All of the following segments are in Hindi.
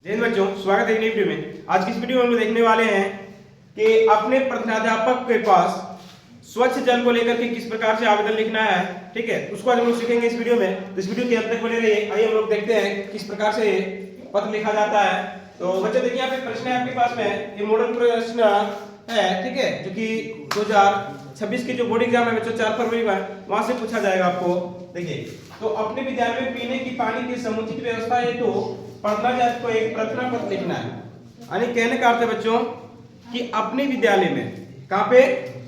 जय हिंद बच्चों, स्वागत है नई वीडियो में। आज की इस वीडियो में हम लोग देखने वाले हैं कि अपने प्रधानाध्यापक के पास स्वच्छ जल को लेकर के किस प्रकार से आवेदन लिखना है। ठीक है, उसको आज हम लोग सीखेंगे इस वीडियो में। तो इस वीडियो के अंत तक बने रहिए। आइए हम लोग देखते हैं किस प्रकार से पत्र लिखा जाता है। तो बच्चों देखिए, यहाँ पे प्रश्न है आपके पास में, ये मॉडल प्रश्न है, ठीक है, जो कि 2026 के जो बोर्ड एग्जाम है बच्चों 4 फरवरी में, वहां से पूछा जाएगा आपको। देखिए, तो अपने विद्यालय में पीने की पानी की समुचित व्यवस्था है तो प्रधानाध्यापक को एक प्रार्थना पत्र लिखना है। यानी कहने का अर्थ है बच्चों कि अपने विद्यालय में, कहाँ पे,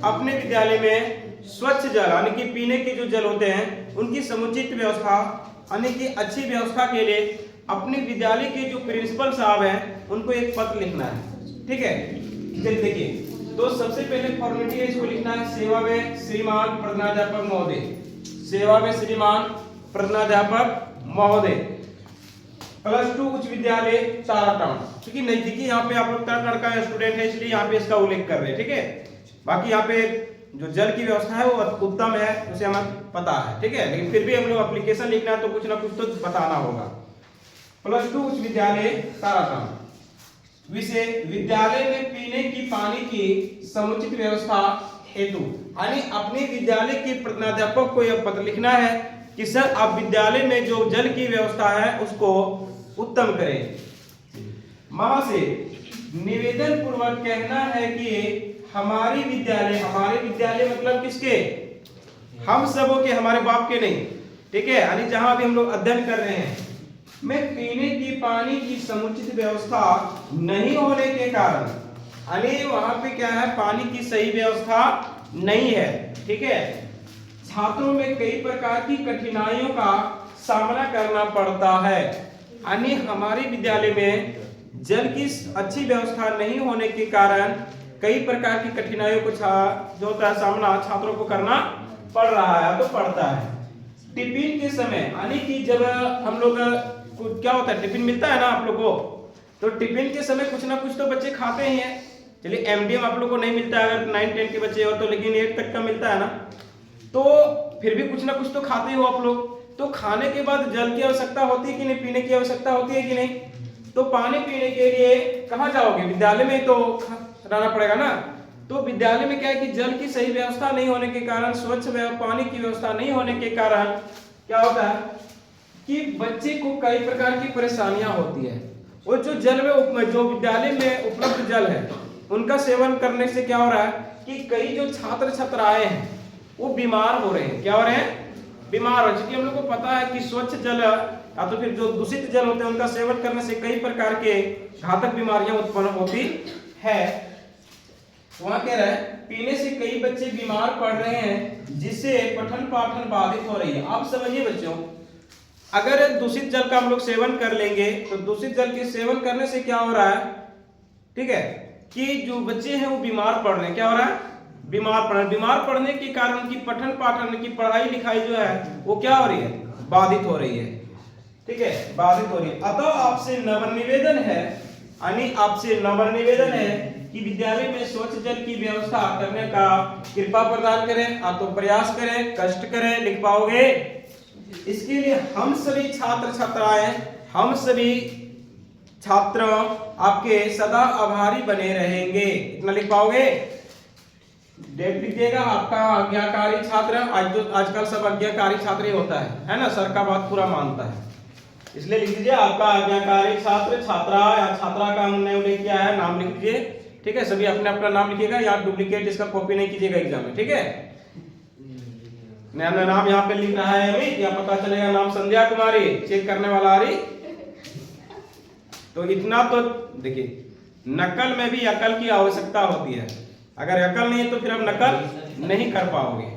अपने विद्यालय में स्वच्छ जल यानी कि पीने के जो जल होते हैं उनकी समुचित व्यवस्था यानी कि अच्छी व्यवस्था के लिए अपने विद्यालय के जो प्रिंसिपल साहब हैं उनको एक पत्र लिखना है। ठीक है, चलिए देखिए, तो सबसे पहले फॉर्मेलिटी है, इसको लिखना है सेवा में श्रीमान प्रधानाध्यापक महोदय। सेवा में श्रीमान प्रधानाध्यापक महोदय, +2 उच्च विद्यालय ताराटांड, क्योंकि नजदीकी यहाँ पे आप लोग ताराटांड का स्टूडेंट है इसलिए यहाँ पे इसका उल्लेख कर रहे हैं। ठीक है, बाकी यहाँ पे जो जल की व्यवस्था है वो उत्तम है, उसे हमें पता है। ठीक है, लेकिन फिर भी हम लोग एप्लीकेशन लिखना है तो कुछ ना कुछ तो बताना होगा। +2 उच्च विद्यालय ताराटांड, विषय विद्यालय में पीने की पानी की समुचित व्यवस्था हेतु, यानी अपने विद्यालय के प्रधानाध्यापक को यह पत्र लिखना है कि सर आप विद्यालय में जो जल की व्यवस्था है उसको उत्तम करें। वहां से निवेदन पूर्वक कहना है कि हमारे विद्यालय मतलब किसके, हम सबों के, हमारे बाप के नहीं। ठीक है, यानी जहां भी हम लोग अध्ययन कर रहे हैं में पीने की पानी की समुचित व्यवस्था नहीं होने के कारण, यानी वहां पे क्या है, पानी की सही व्यवस्था नहीं है। ठीक है, छात्रों में कई प्रकार की कठिनाइयों का सामना करना पड़ता है। यानी हमारे विद्यालय में जल की अच्छी व्यवस्था नहीं होने के कारण कई प्रकार की कठिनाइयों को जो होता है सामना छात्रों को करना पड़ रहा है तो पड़ता है। टिफिन के समय, यानी कि जब हम लोग क्या होता है, टिफिन मिलता है ना आप लोग को, तो टिफिन के समय कुछ ना कुछ तो बच्चे खाते ही हैं। चलिए एमडीएम आप लोग को नहीं मिलता है अगर 9-10 के बच्चे हो तो, लेकिन 8 तक का मिलता है ना, तो फिर भी कुछ ना कुछ तो खाते हो आप लोग। तो खाने के बाद जल की आवश्यकता होती है कि नहीं, पीने की आवश्यकता होती है कि नहीं। तो पानी पीने के लिए कहाँ जाओगे, विद्यालय में तो रहना पड़ेगा ना। तो विद्यालय में क्या है कि जल की सही व्यवस्था नहीं होने के कारण, स्वच्छ पानी की व्यवस्था नहीं होने के कारण क्या होता है कि बच्चे को कई प्रकार की परेशानियां होती है। और जो जल में, जो विद्यालय में उपलब्ध जल है उनका सेवन करने से क्या हो रहा है कि कई जो छात्र छात्राएं हैं वो बीमार हो रहे हैं। क्या हो रहे हैं, बीमार हो। क्योंकि हम लोग को पता है कि स्वच्छ जल या तो फिर जो दूषित जल होते हैं उनका सेवन करने से कई प्रकार के घातक बीमारियां उत्पन्न होती है। वहां कह रहा है पीने से कई बच्चे बीमार पड़ रहे हैं जिससे पठन पाठन बाधित हो रही है। आप समझिए बच्चों, अगर दूषित जल का हम लोग सेवन कर लेंगे तो दूषित जल के सेवन करने से क्या हो रहा है, ठीक है, कि जो बच्चे हैं वो बीमार पड़ रहे हैं। क्या हो रहा है, बीमार पड़ने के कारण उनकी पठन पाठन की पढ़ाई लिखाई जो है वो क्या हो रही है, बाधित हो रही है। ठीक है, बाधित हो रही है। अतः आपसे नम्र निवेदन है, यानी आपसे नम्र निवेदन है कि विद्यालय में स्वच्छ जल की व्यवस्था करने का कृपा प्रदान करें। आप तो प्रयास करें, कष्ट करें, लिख पाओगे। इसके लिए हम सभी छात्र छात्राएं, हम सभी छात्र आपके सदा आभारी बने रहेंगे। इतना लिख पाओगे। देख लीजिएगा, आपका आज्ञाकारी छात्र, आजकल सब आज्ञाकारी छात्र ही होता है ना, सर का बात पूरा मानता है, इसलिए लिख लीजिए आपका आज्ञाकारी छात्र, छात्रा या छात्रा का हमने उल्लेख किया है, नाम लिख लीजिए। ठीक है, सभी अपने अपना नाम लिखिएगा, यहाँ डुप्लीकेट इसका कॉपी नहीं कीजिएगा एग्जाम में। ठीक है, अपना नाम यहाँ पे लिख रहा है अमित, या पता चलेगा नाम संध्या कुमारी, चेक करने वाला आ रही। तो इतना तो देखिए, नकल में भी अकल की आवश्यकता होती है। अगर अकल नहीं है तो फिर आप नकल नहीं कर पाओगे।